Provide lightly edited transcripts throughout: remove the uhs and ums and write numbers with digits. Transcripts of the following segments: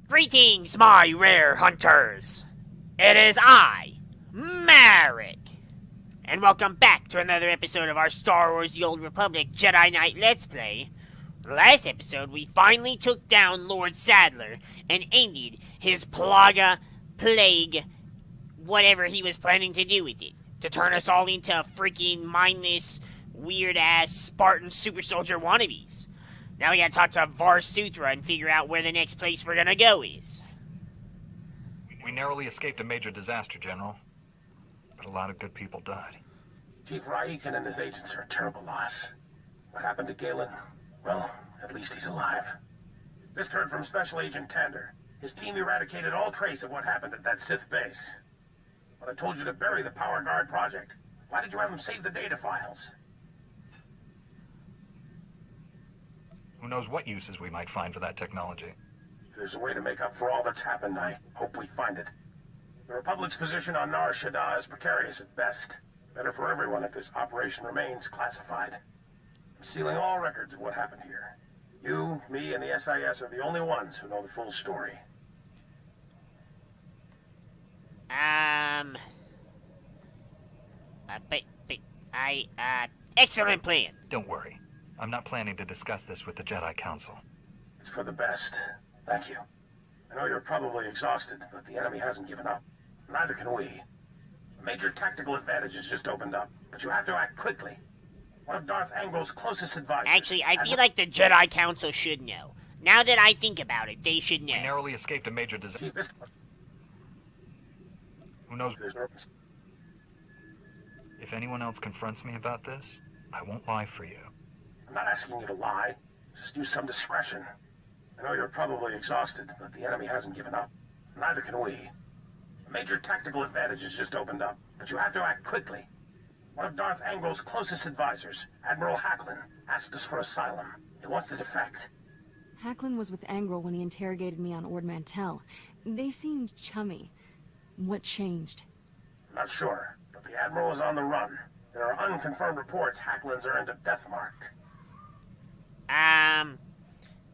Greetings, my rare hunters! It is I, MariK, and welcome back to another episode of our Star Wars The Old Republic Jedi Knight Let's Play. Last episode, we finally took down Lord Sadler and ended his plague, whatever he was planning to do with it, to turn us all into freaking mindless, weird-ass Spartan super soldier wannabes. Now we gotta talk to Varsuthra and figure out where the next place we're gonna go is. We narrowly escaped a major disaster, General. But a lot of good people died. Chief wreaking and his agents are a terrible loss. What happened to Galen? Well, at least he's alive. Just heard from Special Agent Tander. His team eradicated all trace of what happened at that Sith base. But I told you to bury the Power Guard project. Why did you have him save the data files? Who knows what uses we might find for that technology. If there's a way to make up for all that's happened, I hope we find it. The Republic's position on Nar Shaddaa is precarious at best. Better for everyone if this operation remains classified. I'm sealing all records of what happened here. You, me, and the SIS are the only ones who know the full story. Excellent plan. Don't worry. I'm not planning to discuss this with the Jedi Council. It's for the best. Thank you. I know you're probably exhausted, but the enemy hasn't given up. Neither can we. A major tactical advantage has just opened up, but you have to act quickly. One of Darth Angrel's closest advisors... Actually, I feel like the Jedi Council should know. Now that I think about it, they should know. We narrowly escaped a major disaster. Who knows? If anyone else confronts me about this, I won't lie for you. I'm not asking you to lie. Just use some discretion. I know you're probably exhausted, but the enemy hasn't given up. Neither can we. A major tactical advantage has just opened up, but you have to act quickly. One of Darth Angrel's closest advisors, Admiral Hacklin, asked us for asylum. He wants to defect. Hacklin was with Angrel when he interrogated me on Ord Mantell. They seemed chummy. What changed? Not sure, but the Admiral is on the run. There are unconfirmed reports Hacklin's earned a death mark.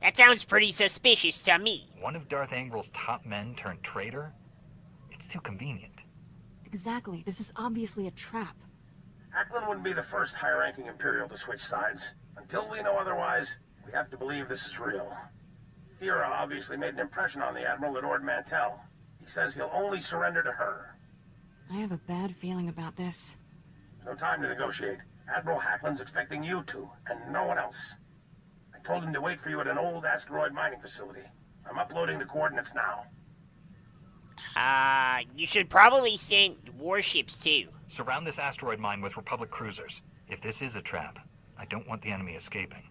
That sounds pretty suspicious to me. One of Darth Angrel's top men turned traitor? It's too convenient. Exactly. This is obviously a trap. Hacklin wouldn't be the first high-ranking Imperial to switch sides. Until we know otherwise, we have to believe this is real. Thera obviously made an impression on the Admiral at Ord Mantell. He says he'll only surrender to her. I have a bad feeling about this. No time to negotiate. Admiral Hacklin's expecting you two, and no one else. I told him to wait for you at an old asteroid mining facility. I'm uploading the coordinates now. You should probably send warships too. Surround this asteroid mine with Republic cruisers. If this is a trap, I don't want the enemy escaping.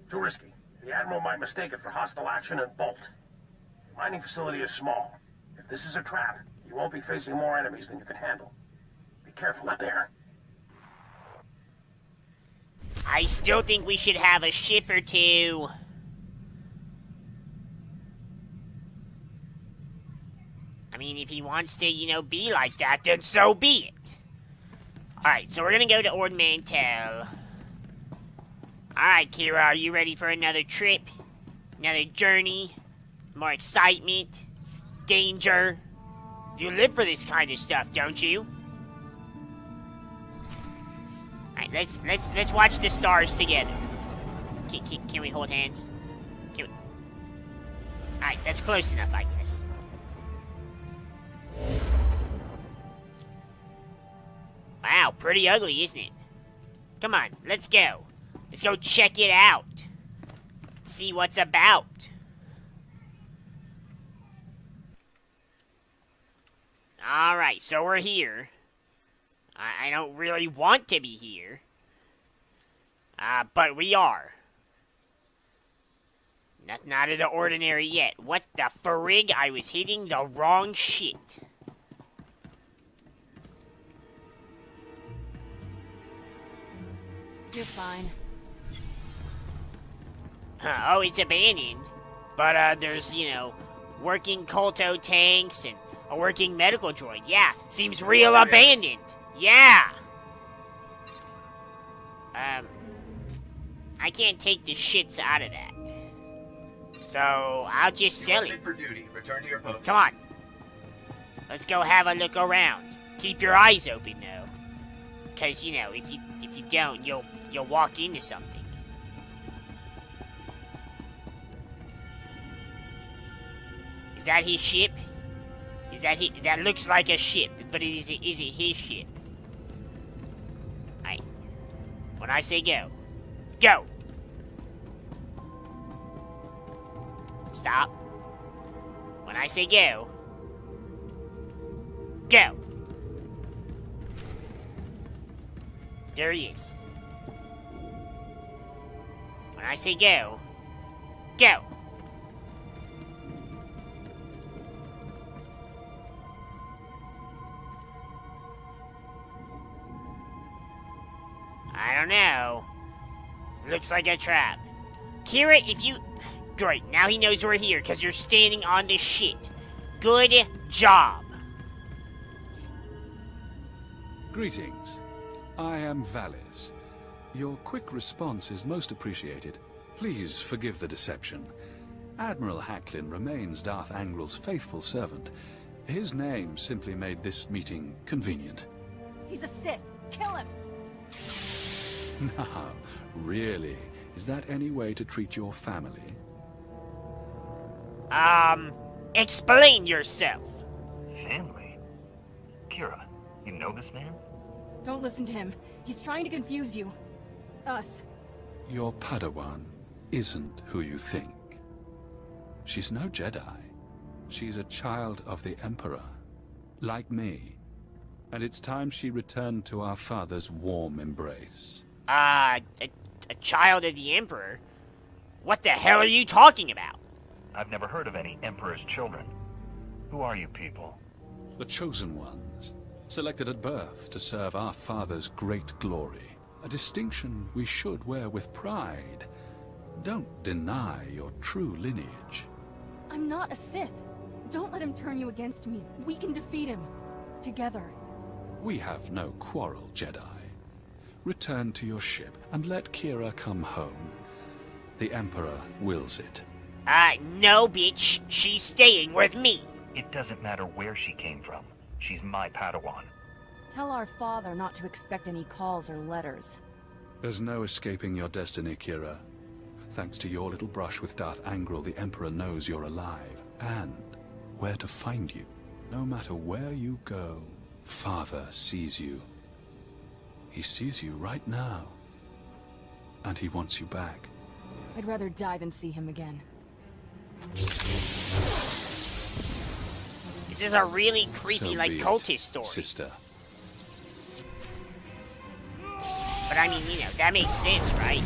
Too risky. The Admiral might mistake it for hostile action and bolt. The mining facility is small. If this is a trap, you won't be facing more enemies than you can handle. Be careful up there. I still think we should have a ship or two. I mean, if he wants to, be like that, then so be it. Alright, so we're gonna go to Ord Mantell. Alright, Kira, are you ready for another trip? Another journey? More excitement? Danger? You live for this kind of stuff, don't you? Alright, let's watch the stars together. Can we hold hands? Alright, that's close enough, I guess. Wow, pretty ugly, isn't it? Come on, let's go. Let's go check it out. See what's about. Alright, so we're here. I don't really want to be here. But we are. Nothing out of the ordinary yet. What the frig? I was hitting the wrong shit. You're fine. Oh, it's abandoned. But, there's, working Kolto tanks and a working medical droid. Yeah, seems real abandoned. Yeah. I can't take the shits out of that. So, I'll just sell it. Fit for duty. Return to your post. Come on. Let's go have a look around. Keep your eyes open, though. Because, you know, if you don't, you'll walk into something. Is that his ship? That looks like a ship, but is it his ship? Alright. When I say go, go! Stop. When I say go, go! There he is. When I say go, go! I don't know. Looks like a trap. Kira, if you... Great, now he knows we're here because you're standing on this shit. Good job. Greetings. I am Valis. Your quick response is most appreciated. Please forgive the deception. Admiral Hacklin remains Darth Angrel's faithful servant. His name simply made this meeting convenient. He's a Sith. Kill him. Now, really? Is that any way to treat your family? Explain yourself. Family? Kira, you know this man? Don't listen to him. He's trying to confuse you. Us. Your Padawan isn't who you think. She's no Jedi. She's a child of the Emperor, like me. And it's time she returned to our father's warm embrace. A child of the Emperor? What the hell are you talking about? I've never heard of any Emperor's children. Who are you people? The chosen ones, selected at birth to serve our father's great glory. A distinction we should wear with pride. Don't deny your true lineage. I'm not a Sith. Don't let him turn you against me. We can defeat him. Together. We have no quarrel, Jedi. Return to your ship and let Kira come home. The Emperor wills it. No, bitch. She's staying with me. It doesn't matter where she came from. She's my Padawan. Tell our father not to expect any calls or letters. There's no escaping your destiny, Kira. Thanks to your little brush with Darth Angrel, the Emperor knows you're alive, and where to find you. No matter where you go, Father sees you. He sees you right now. And he wants you back. I'd rather die than see him again. This is a really creepy, So like, be it, cultist story. Sister. But I mean, you know, that makes sense, right?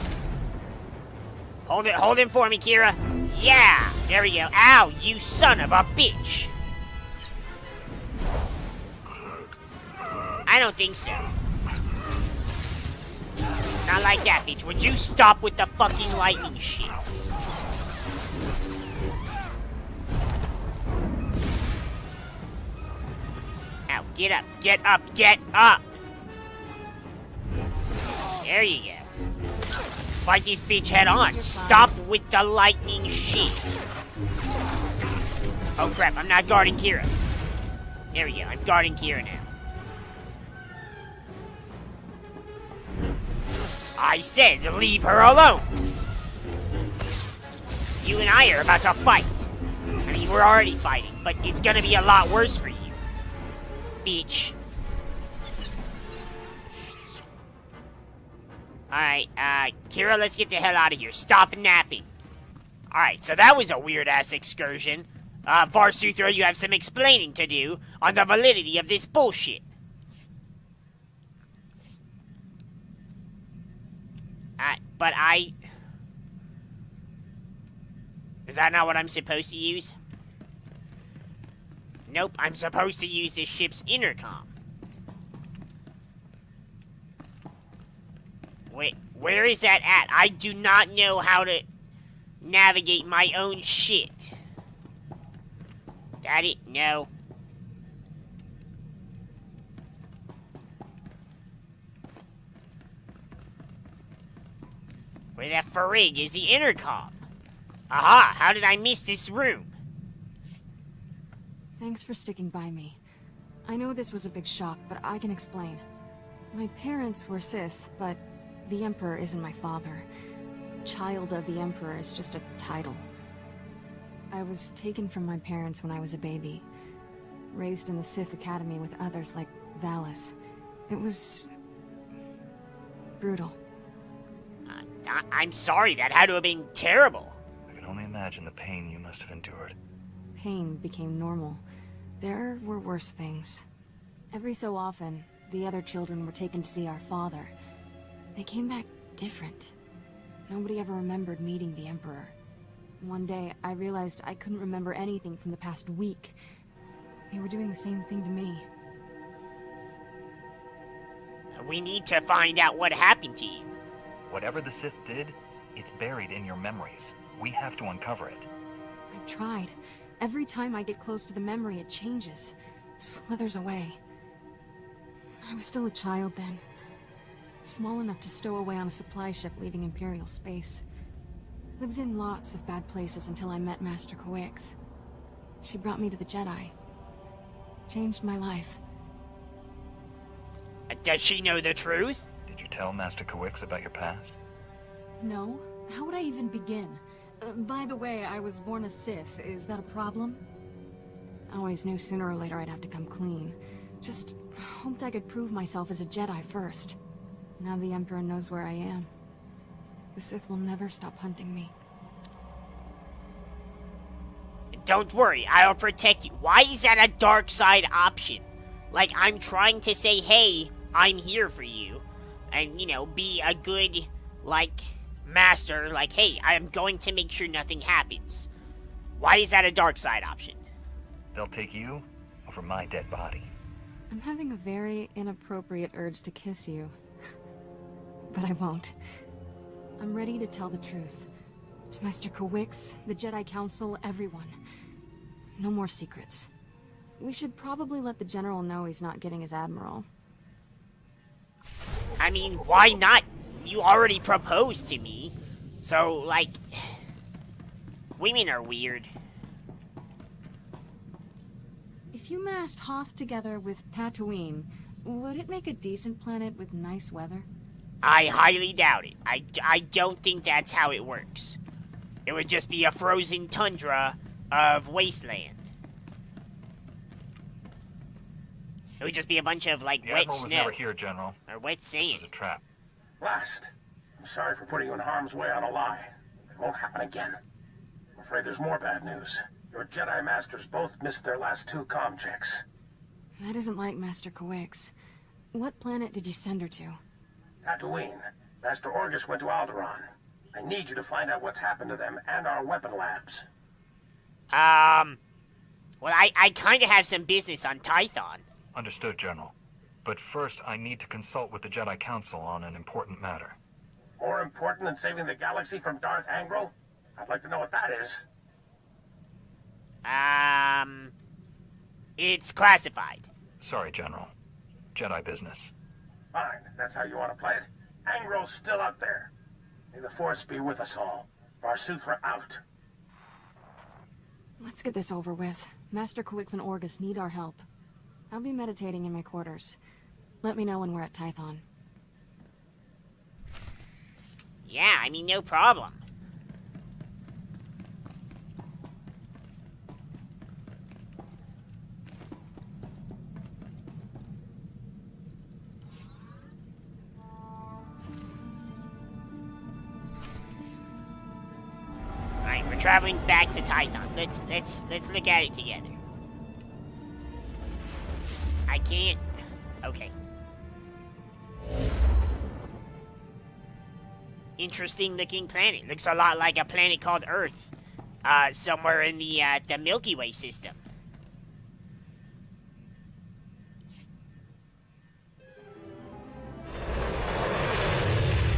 Hold him for me, Kira. Yeah! There we go. Ow, you son of a bitch! I don't think so. Not like that, bitch. Would you stop with the fucking lightning shit? Ow, get up, get up, get up! There you go. Fight this bitch head on. Stop with the lightning shit. Oh crap, I'm not guarding Kira. There we go, I'm guarding Kira now. I said to leave her alone. You and I are about to fight. I mean, we're already fighting, but it's gonna be a lot worse for you. Bitch. Alright, Kira, let's get the hell out of here. Stop napping. Alright, so that was a weird-ass excursion. Varsuthra, you have some explaining to do on the validity of this bullshit. But is that not what I'm supposed to use? Nope, I'm supposed to use this ship's intercom. Wait, where is that at? I do not know how to navigate my own shit. That it? No. Where the frig is the intercom? Aha! How did I miss this room? Thanks for sticking by me. I know this was a big shock, but I can explain. My parents were Sith, but the Emperor isn't my father. Child of the Emperor is just a title. I was taken from my parents when I was a baby. Raised in the Sith Academy with others like Valis. It was... brutal. I'm sorry, that had to have been terrible. I can only imagine the pain you must have endured. Pain became normal. There were worse things. Every so often, the other children were taken to see our father. They came back different. Nobody ever remembered meeting the Emperor. One day, I realized I couldn't remember anything from the past week. They were doing the same thing to me. We need to find out what happened to you. Whatever the Sith did, it's buried in your memories. We have to uncover it. I've tried. Every time I get close to the memory, it changes. Slithers away. I was still a child then. Small enough to stow away on a supply ship leaving Imperial space. Lived in lots of bad places until I met Master MariK. She brought me to the Jedi. Changed my life. Does she know the truth? Did you tell Master MariK about your past? No? How would I even begin? By the way, I was born a Sith. Is that a problem? I always knew sooner or later I'd have to come clean. Just hoped I could prove myself as a Jedi first. Now the Emperor knows where I am. The Sith will never stop hunting me. Don't worry, I'll protect you. Why is that a dark side option? Like, I'm trying to say, hey, I'm here for you. And, you know, be a good, like, master. Like, hey, I'm going to make sure nothing happens. Why is that a dark side option? They'll take you over my dead body. I'm having a very inappropriate urge to kiss you. But I won't. I'm ready to tell the truth. To Master MariK, the Jedi Council, everyone. No more secrets. We should probably let the General know he's not getting his Admiral. I mean, why not? You already proposed to me. So, like... women are weird. If you massed Hoth together with Tatooine, would it make a decent planet with nice weather? I highly doubt it. I don't think that's how it works. It would just be a frozen tundra of wasteland. It would just be a bunch of, like, The wet Admiral was snow. never here, General. Or wet This sand. was a trap. Blast. I'm sorry for putting you in harm's way on a lie. It won't happen again. I'm afraid there's more bad news. Your Jedi Masters both missed their last 2 comm checks. That isn't like Master MariK. What planet did you send her to? Tatooine. Master Orgus went to Alderaan. I need you to find out what's happened to them and our weapon labs. Well, I kind of have some business on Tython. Understood, General. But first, I need to consult with the Jedi Council on an important matter. More important than saving the galaxy from Darth Angral? I'd like to know what that is. It's classified. Sorry, General. Jedi business. Fine, if that's how you want to play it. Angral's still up there. May the Force be with us all. Barsuthra out. Let's get this over with. Master MariK and Orgus need our help. I'll be meditating in my quarters. Let me know when we're at Tython. Yeah, I mean, no problem. Alright, we're traveling back to Tython. Let's look at it together. I can't. Okay. Interesting looking planet. Looks a lot like a planet called Earth. Somewhere in the Milky Way system.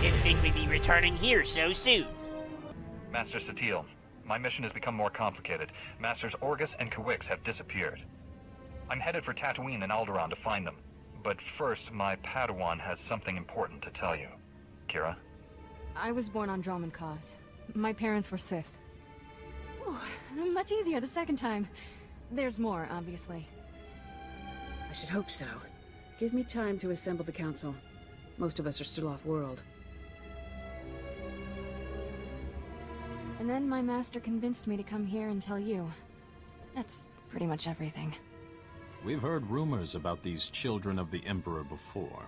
Didn't think we'd be returning here so soon. Master Satele, my mission has become more complicated. Masters Orgus and MariK have disappeared. I'm headed for Tatooine and Alderaan to find them. But first, my Padawan has something important to tell you. Kira? I was born on Dromund Cause. My parents were Sith. Whew, much easier the second time. There's more, obviously. I should hope so. Give me time to assemble the council. Most of us are still off-world. And then my master convinced me to come here and tell you. That's pretty much everything. We've heard rumors about these children of the Emperor before,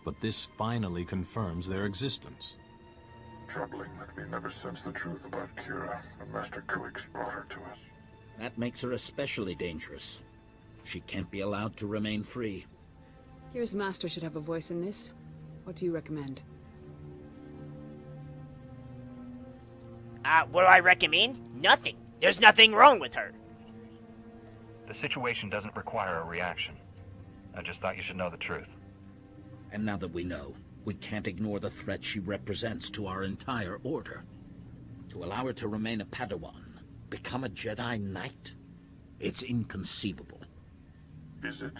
but this finally confirms their existence. Troubling that we never sensed the truth about Kira when Master Kuix brought her to us. That makes her especially dangerous. She can't be allowed to remain free. Kira's master should have a voice in this. What do you recommend? What do I recommend? Nothing. There's nothing wrong with her. The situation doesn't require a reaction. I just thought you should know the truth. And now that we know, we can't ignore the threat she represents to our entire order. To allow her to remain a Padawan, become a Jedi Knight, it's inconceivable. Is it?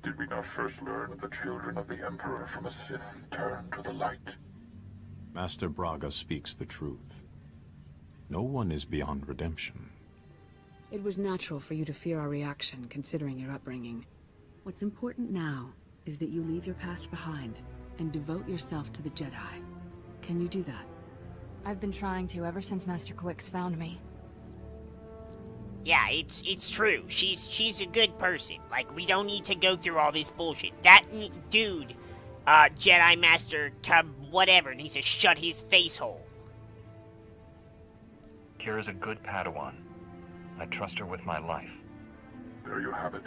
Did we not first learn that the children of the Emperor from a Sith turn to the light? Master Braga speaks the truth. No one is beyond redemption. It was natural for you to fear our reaction, considering your upbringing. What's important now is that you leave your past behind and devote yourself to the Jedi. Can you do that? I've been trying to ever since Master Kuix found me. Yeah, it's true. She's a good person. Like, we don't need to go through all this bullshit. That dude, Jedi Master Cub whatever, needs to shut his face hole. Kira's a good Padawan. I trust her with my life. There you have it.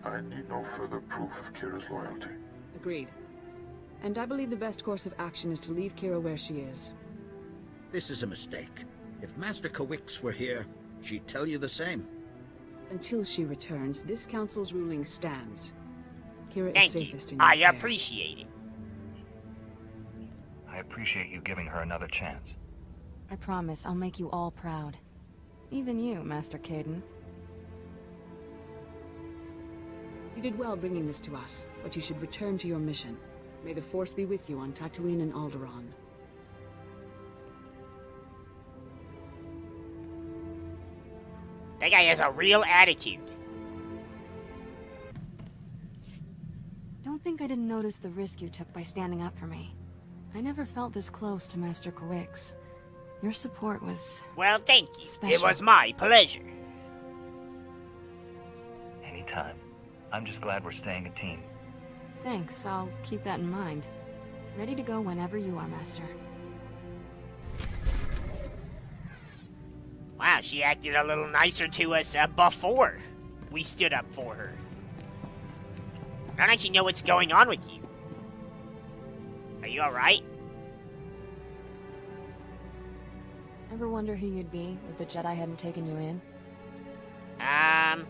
I need no further proof of Kira's loyalty. Agreed. And I believe the best course of action is to leave Kira where she is. This is a mistake. If Master Kuix were here, she'd tell you the same. Until she returns, this council's ruling stands. Kira is Thank safest you. in your I care. appreciate it. I appreciate you giving her another chance. I promise I'll make you all proud. Even you, Master Caden. You did well bringing this to us, but you should return to your mission. May the Force be with you on Tatooine and Alderaan. That guy has a real attitude. Don't think I didn't notice the risk you took by standing up for me. I never felt this close to Master Kuix. Your support was... Well, thank you. Special. It was my pleasure. Anytime. I'm just glad we're staying a team. Thanks, I'll keep that in mind. Ready to go whenever you are, Master. Wow, she acted a little nicer to us before we stood up for her. I don't actually know what's going on with you. Are you alright? Ever wonder who you'd be if the Jedi hadn't taken you in? I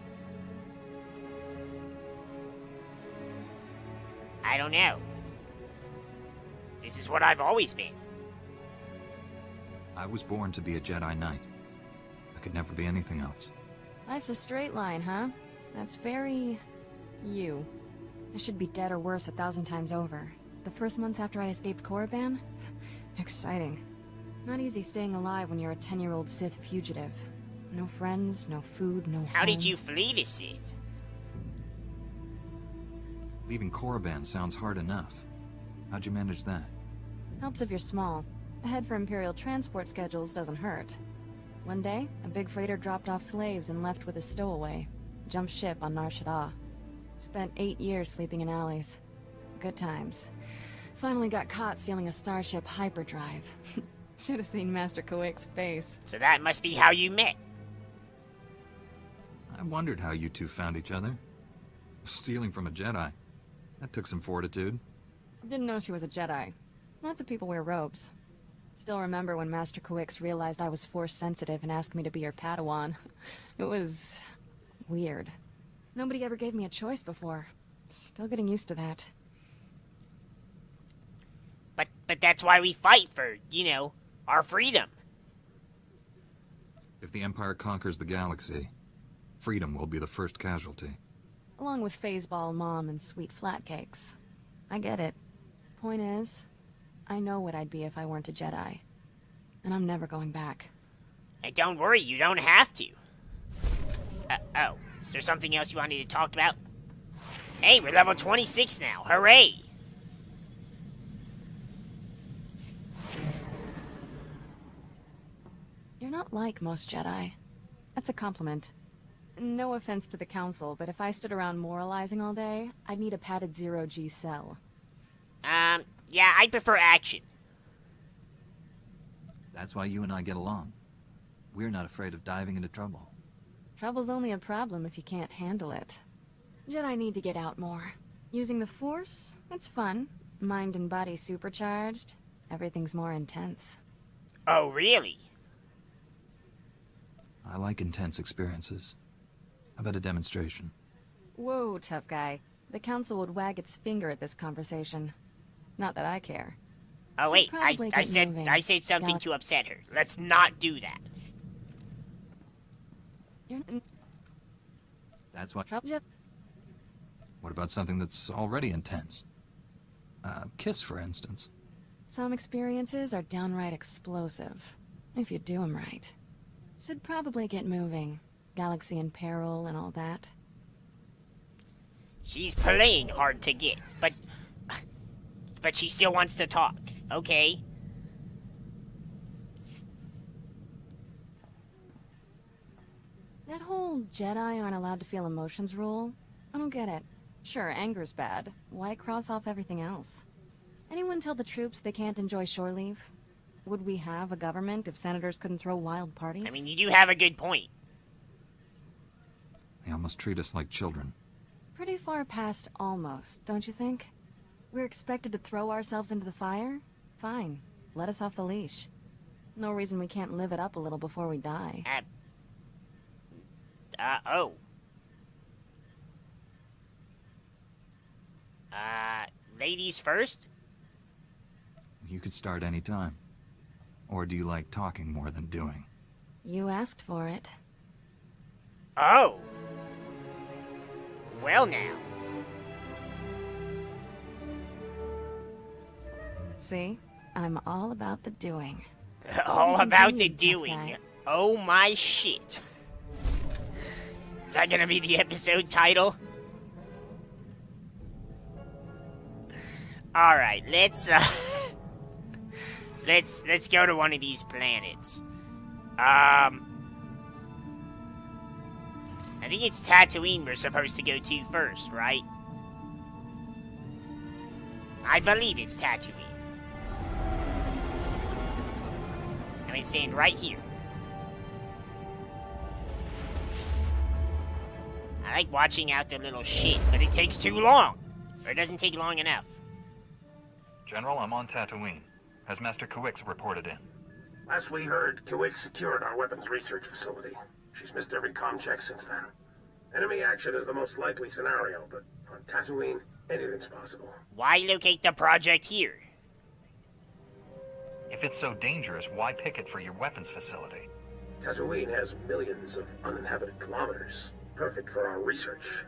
don't know. This is what I've always been. I was born to be a Jedi Knight. I could never be anything else. Life's a straight line, huh? That's very... you. I should be dead or worse 1,000 times over. The first months after I escaped Korriban? Exciting. Not easy staying alive when you're a 10-year-old Sith fugitive. No friends, no food, no How home. did you flee the Sith? Leaving Korriban sounds hard enough. How'd you manage that? Helps if you're small. A head for Imperial transport schedules doesn't hurt. One day, a big freighter dropped off slaves and left with a stowaway. Jumped ship on Nar Shaddaa. Spent 8 years sleeping in alleys. Good times. Finally got caught stealing a starship hyperdrive. Should have seen Master Kuix's face. So that must be how you met. I wondered how you two found each other. Stealing from a Jedi. That took some fortitude. Didn't know she was a Jedi. Lots of people wear robes. Still remember when Master Kuix realized I was Force-sensitive and asked me to be her Padawan. It was... weird. Nobody ever gave me a choice before. Still getting used to that. But that's why we fight for, you know, our freedom. If the Empire conquers the galaxy, freedom will be the first casualty. Along with Phaseball Mom and sweet flatcakes. I get it. Point is, I know what I'd be if I weren't a Jedi. And I'm never going back. Hey, don't worry, you don't have to. Oh. Is there something else you wanted to talk about? Hey, we're level 26 now. Hooray! You're not like most Jedi. That's a compliment. No offense to the Council, but if I stood around moralizing all day, I'd need a padded zero-G cell. Yeah, I prefer action. That's why you and I get along. We're not afraid of diving into trouble. Trouble's only a problem if you can't handle it. Jedi need to get out more. Using the Force, it's fun. Mind and body supercharged. Everything's more intense. Oh, really? I like intense experiences. How about a demonstration? Whoa, tough guy. The Council would wag its finger at this conversation. Not that I care. Oh, wait, probably I get moving. said something to upset her. Let's not do that. That's why... Trouble. What about something that's already intense? Kiss, for instance. Some experiences are downright explosive, if you do them right. Should probably get moving. Galaxy in peril and all that. She's playing hard to get, but she still wants to talk. Okay. That whole Jedi aren't allowed to feel emotions rule, I don't get it. Sure, anger's bad. Why cross off everything else? Anyone tell the troops they can't enjoy shore leave? Would we have a government if senators couldn't throw wild parties? I mean, you do have a good point. They almost treat us like children. Pretty far past almost, don't you think? We're expected to throw ourselves into the fire? Fine. Let us off the leash. No reason we can't live it up a little before we die. Oh. Ladies first? You could start any time. Or do you like talking more than doing? You asked for it. Oh. Well now. See? I'm all about the doing. All about the doing. Oh my shit. Is that gonna be the episode title? Alright, let's go to one of these planets. I think it's Tatooine we're supposed to go to first, right? I believe it's Tatooine. I'm gonna stand right here. I like watching out the little shit, but it takes too long. Or it doesn't take long enough. General, I'm on Tatooine. Has Master Kawix reported in? Last we heard, Kawix secured our weapons research facility. She's missed every comm check since then. Enemy action is the most likely scenario, but on Tatooine, anything's possible. Why locate the project here? If it's so dangerous, why pick it for your weapons facility? Tatooine has millions of uninhabited kilometers. Perfect for our research.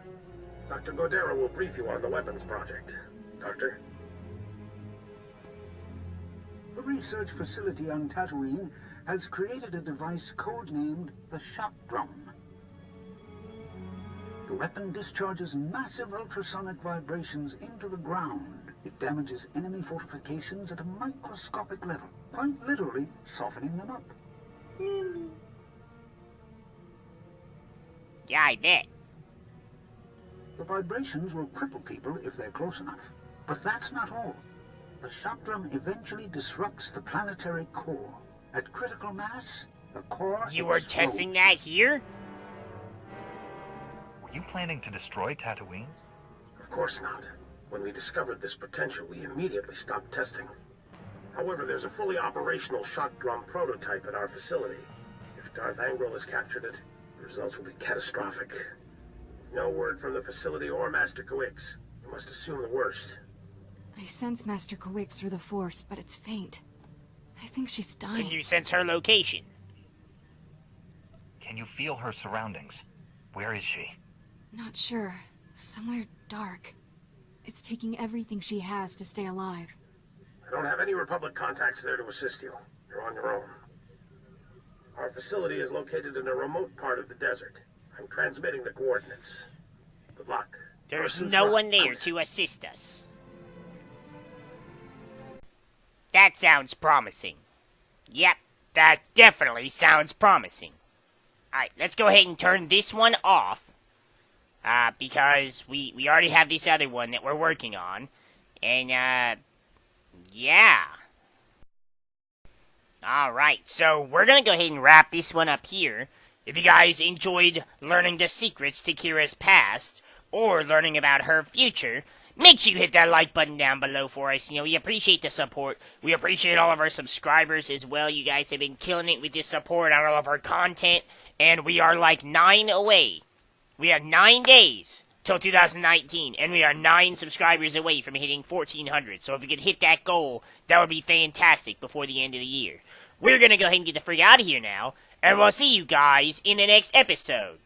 Dr. Godera will brief you on the weapons project. Doctor? The research facility on Tatooine has created a device codenamed the shock drum. The weapon discharges massive ultrasonic vibrations into the ground. It damages enemy fortifications at a microscopic level, quite literally softening them up. Yeah, I bet. The vibrations will cripple people if they're close enough. But that's not all. The shock drum eventually disrupts the planetary core. At critical mass, the core You were explodes. testing that here? Were you planning to destroy Tatooine? Of course not. When we discovered this potential, we immediately stopped testing. However, there's a fully operational shock drum prototype at our facility. If Darth Angral has captured it, the results will be catastrophic. With no word from the facility or Master Kawix, we must assume the worst. I sense Master Kawix through the Force, but it's faint. I think she's dying. Can you sense her location? Can you feel her surroundings? Where is she? Not sure. Somewhere dark. It's taking everything she has to stay alive. I don't have any Republic contacts there to assist you. You're on your own. Our facility is located in a remote part of the desert. I'm transmitting the coordinates. Good luck. There's no one there to assist us. That sounds promising. Yep, that definitely sounds promising. Alright, let's go ahead and turn this one off. Because we already have this other one that we're working on. And, yeah. Alright, so we're gonna go ahead and wrap this one up here. If you guys enjoyed learning the secrets to Kira's past, or learning about her future, make sure you hit that like button down below for us. You know, we appreciate the support. We appreciate all of our subscribers as well. You guys have been killing it with this support on all of our content. And we are like 9 away. We have 9 days till 2019. And we are 9 subscribers away from hitting 1,400. So if we could hit that goal, that would be fantastic before the end of the year. We're going to go ahead and get the freak out of here now. And we'll see you guys in the next episode.